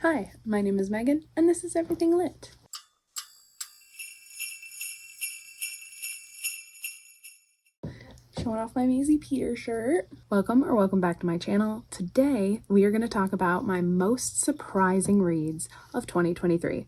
Hi, my name is Megan, and this is Everything Lit. Showing off my Maisie Peter shirt. Welcome back to my channel. Today, we are going to talk about my most surprising reads of 2023.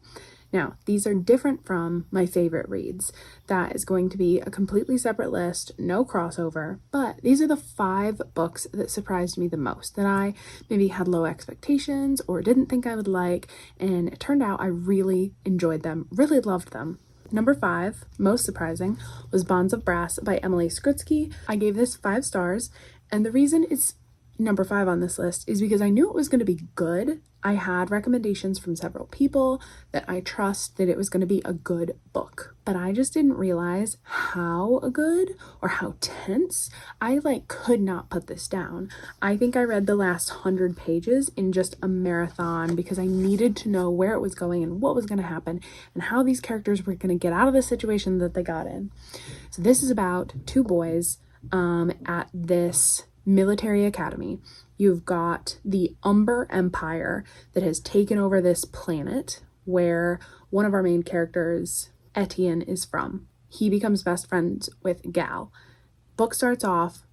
Now, these are different from my favorite reads. That is going to be a completely separate list, no crossover, but these are the 5 books that surprised me the most, that I maybe had low expectations or didn't think I would like, and it turned out I really enjoyed them, really loved them. Number 5, most surprising, was Bonds of Brass by Emily Skritsky. I gave this 5 stars, and the reason it's number 5 on this list is because I knew it was going to be good. I had recommendations from several people that I trust that it was going to be a good book, but I just didn't realize how good or how tense. I could not put this down. I think I read the last 100 pages in just a marathon because I needed to know where it was going and what was going to happen and how these characters were going to get out of the situation that they got in. So this is about 2 boys at this military academy. You've got the Umber Empire that has taken over this planet where one of our main characters, Etienne, is from. He becomes best friends with Gal. Book starts off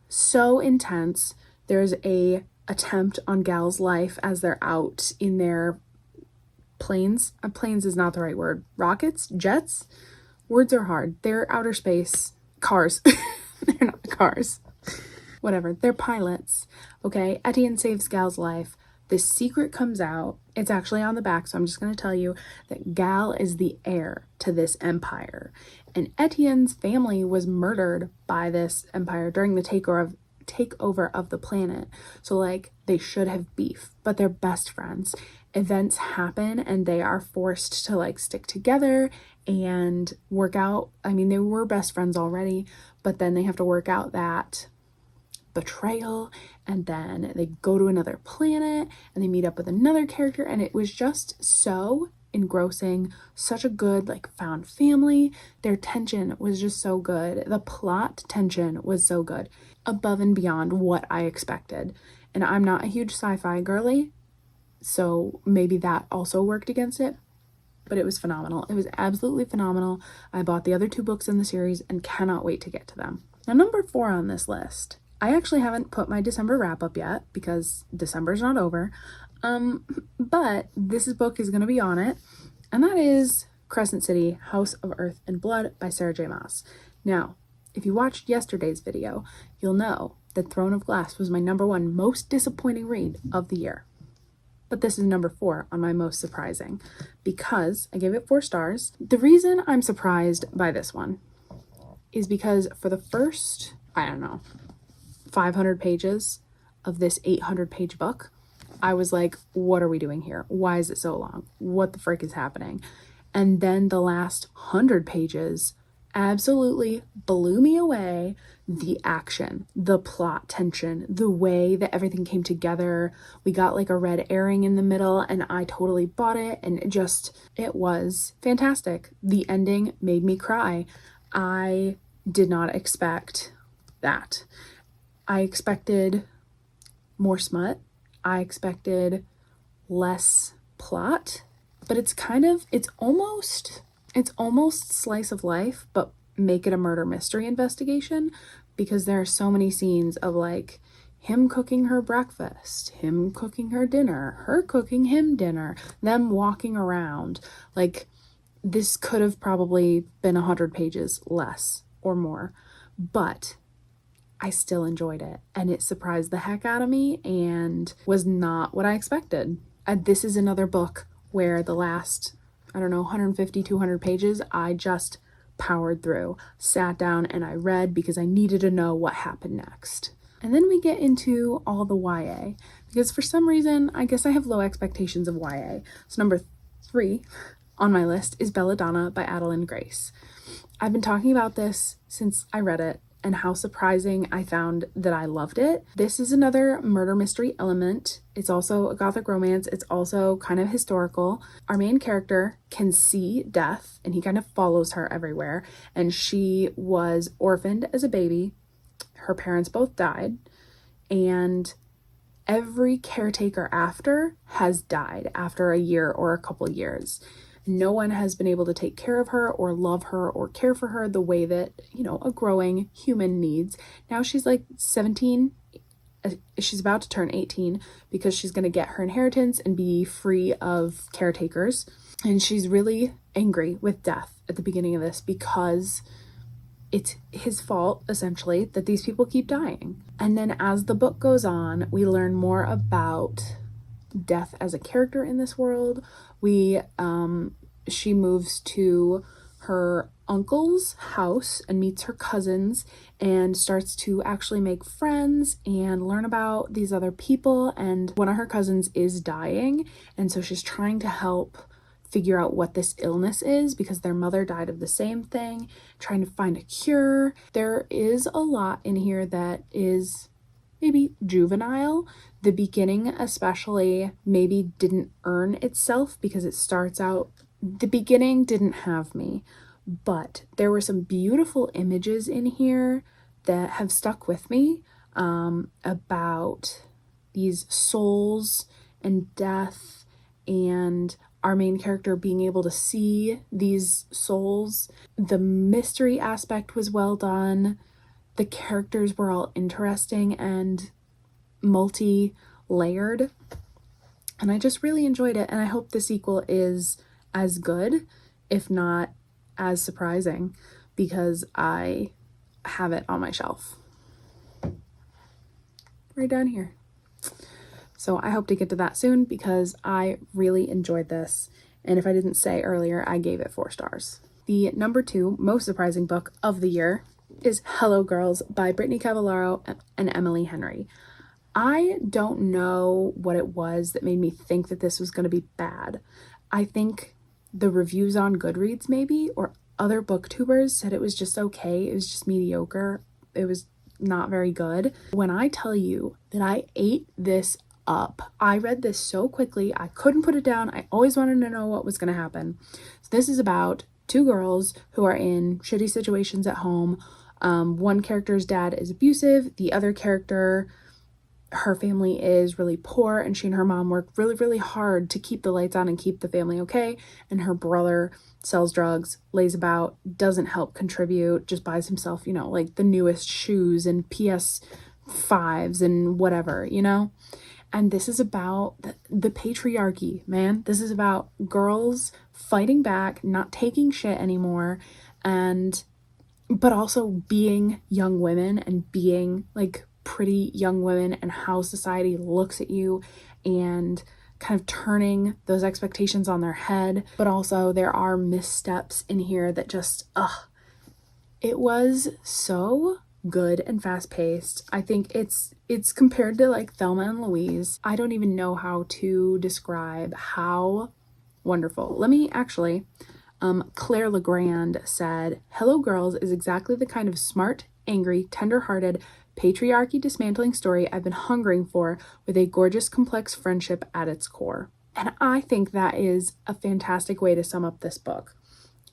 so intense. There's a attempt on Gal's life as they're out in their planes. Planes is not the right word. Rockets? Jets? Words are hard. They're outer space cars. They're not cars. Whatever, they're pilots, okay? Etienne saves Gal's life. This secret comes out. It's actually on the back, so I'm just going to tell you that Gal is the heir to this empire. And Etienne's family was murdered by this empire during the takeover of the planet. So, they should have beef, but they're best friends. Events happen, and they are forced to, stick together and work out. I mean, they were best friends already, but then they have to work out that betrayal, and then they go to another planet and they meet up with another character, and it was just so engrossing. Such a good found family. Their tension was just so good. The plot tension was so good, above and beyond what I expected. And I'm not a huge sci-fi girly, so maybe that also worked against it, but it was phenomenal. It was absolutely phenomenal. I bought the other 2 books in the series and cannot wait to get to them. Now, number 4 on this list, I actually haven't put my December wrap up yet because December's not over, but this book is going to be on it, and that is Crescent City, House of Earth and Blood by Sarah J. Maas. Now, if you watched yesterday's video, you'll know that Throne of Glass was my number 1 most disappointing read of the year. But this is number 4 on my most surprising because I gave it 4 stars. The reason I'm surprised by this one is because for the first, 500 pages of this 800-page book, I was like, what are we doing here? Why is it so long? What the frick is happening? And then the last 100 pages absolutely blew me away. The action, the plot tension, the way that everything came together. We got a red herring in the middle, and I totally bought it, and it was fantastic. The ending made me cry. I did not expect that. I expected more smut. I expected less plot, but it's almost slice of life, but make it a murder mystery investigation, because there are so many scenes of him cooking her breakfast, him cooking her dinner, her cooking him dinner, them walking around. This could have probably been 100 pages less or more, but I still enjoyed it, and it surprised the heck out of me and was not what I expected. This is another book where the last, 150, 200 pages, I just powered through, sat down, and I read because I needed to know what happened next. And then we get into all the YA, because for some reason, I guess I have low expectations of YA. So number 3 on my list is Belladonna by Adeline Grace. I've been talking about this since I read it, and how surprising I found that I loved it. This is another murder mystery element. It's also a gothic romance. It's also kind of historical. Our main character can see death, and he kind of follows her everywhere. And she was orphaned as a baby. Her parents both died, and every caretaker after has died after a year or a couple years. No one has been able to take care of her or love her or care for her the way that, you know, a growing human needs. Now she's like 17. She's about to turn 18 because she's going to get her inheritance and be free of caretakers. And she's really angry with death at the beginning of this because it's his fault, essentially, that these people keep dying. And then as the book goes on, we learn more about death as a character in this world. She moves to her uncle's house and meets her cousins and starts to actually make friends and learn about these other people. And one of her cousins is dying, and so she's trying to help figure out what this illness is because their mother died of the same thing, trying to find a cure. There is a lot in here that is maybe juvenile. The beginning especially maybe didn't earn itself because it starts out, the beginning didn't have me, but there were some beautiful images in here that have stuck with me about these souls and death, and our main character being able to see these souls. The mystery aspect was well done. The characters were all interesting and multi-layered, and I just really enjoyed it, and I hope the sequel is as good, if not as surprising, because I have it on my shelf right down here. So I hope to get to that soon because I really enjoyed this, and if I didn't say earlier, I gave it 4 stars. The number 2 most surprising book of the year is Hello Girls by Brittany Cavallaro and Emily Henry. I don't know what it was that made me think that this was going to be bad. I think the reviews on Goodreads maybe, or other booktubers said it was just okay. It was just mediocre. It was not very good. When I tell you that I ate this up, I read this so quickly, I couldn't put it down. I always wanted to know what was going to happen. So this is about 2 girls who are in shitty situations at home. One character's dad is abusive. The other character, her family is really poor, and she and her mom work really, really hard to keep the lights on and keep the family okay. And her brother sells drugs, lays about, doesn't help contribute, just buys himself, you know, like the newest shoes and PS5s and whatever, you know? And this is about the patriarchy, man. This is about girls fighting back, not taking shit anymore, but also being young women and being like pretty young women, and how society looks at you and kind of turning those expectations on their head. But also there are missteps in here that just, it was so good and fast-paced. I think it's compared to like Thelma and Louise. I don't even know how to describe how wonderful. Let me actually, Claire Legrand said, Hello Girls is exactly the kind of smart, angry, tender-hearted, patriarchy dismantling story I've been hungering for, with a gorgeous, complex friendship at its core. And I think that is a fantastic way to sum up this book.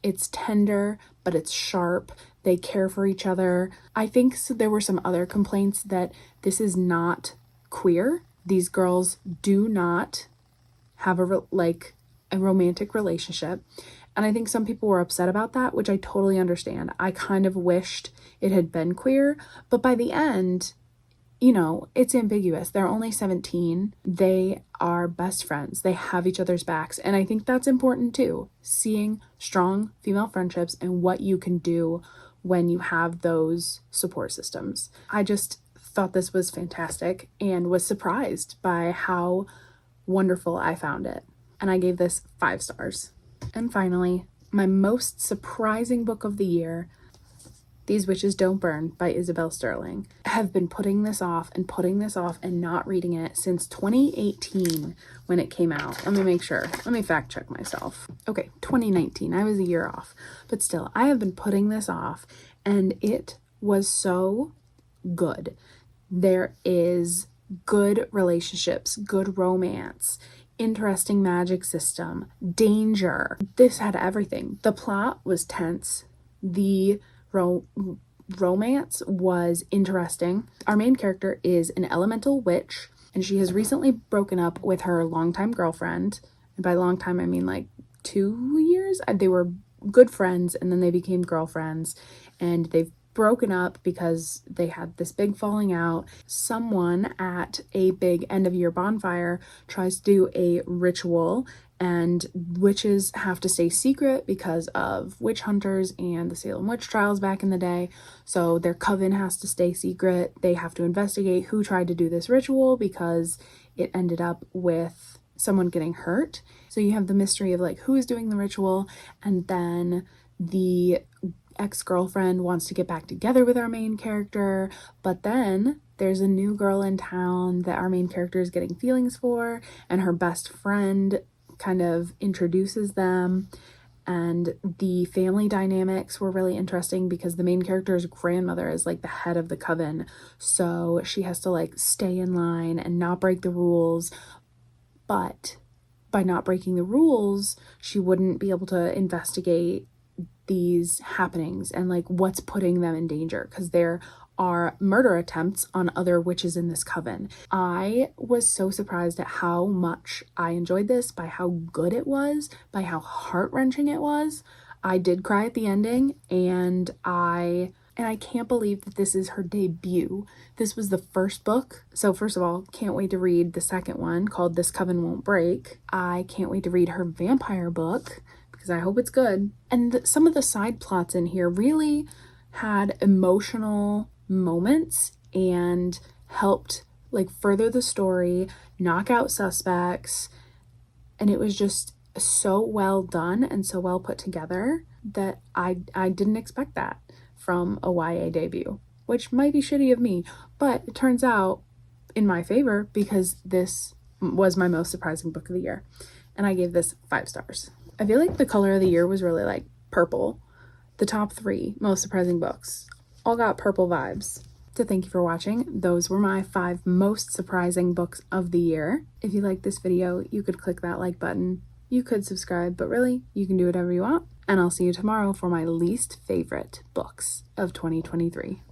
It's tender, but it's sharp. They care for each other. I think there were some other complaints that this is not queer. These girls do not have a romantic relationship. And I think some people were upset about that, which I totally understand. I kind of wished it had been queer, but by the end, you know, it's ambiguous. They're only 17. They are best friends. They have each other's backs. And I think that's important too. Seeing strong female friendships and what you can do when you have those support systems. I just thought this was fantastic and was surprised by how wonderful I found it. And I gave this 5 stars. And finally, my most surprising book of the year, These Witches Don't Burn by Isabel Sterling. I have been putting this off and not reading it since 2018 when it came out. Let me make sure. Let me fact check myself. Okay, 2019. I was a year off. But still, I have been putting this off, and it was so good. There is good relationships, good romance, interesting magic system, danger. This had everything. The plot was tense. The romance was interesting. Our main character is an elemental witch and she has recently broken up with her longtime girlfriend. And by long time, I mean like 2 years. They were good friends, and then they became girlfriends, and they've broken up because they had this big falling out. Someone at a big end of year bonfire tries to do a ritual, and witches have to stay secret because of witch hunters and the Salem witch trials back in the day. So their coven has to stay secret. They have to investigate who tried to do this ritual because it ended up with someone getting hurt. So you have the mystery of like who is doing the ritual, and then the ex-girlfriend wants to get back together with our main character, but then there's a new girl in town that our main character is getting feelings for, and her best friend kind of introduces them. And the family dynamics were really interesting because the main character's grandmother is like the head of the coven, so she has to like stay in line and not break the rules. But by not breaking the rules, she wouldn't be able to investigate these happenings and like what's putting them in danger, because there are murder attempts on other witches in this coven. I was so surprised at how much I enjoyed this, by how good it was, by how heart-wrenching it was. I did cry at the ending, and I can't believe that this is her debut. This was the first book. So first of all, can't wait to read the second one called This Coven Won't Break. I can't wait to read her vampire book because I hope it's good. And some of the side plots in here really had emotional moments and helped like further the story, knock out suspects. And it was just so well done and so well put together that I didn't expect that from a YA debut, which might be shitty of me, but it turns out in my favor because this was my most surprising book of the year, and I gave this 5 stars. I feel like the color of the year was really like purple. The top 3 most surprising books all got purple vibes. So thank you for watching. Those were my 5 most surprising books of the year. If you liked this video, you could click that like button. You could subscribe, but really, you can do whatever you want. And I'll see you tomorrow for my least favorite books of 2023.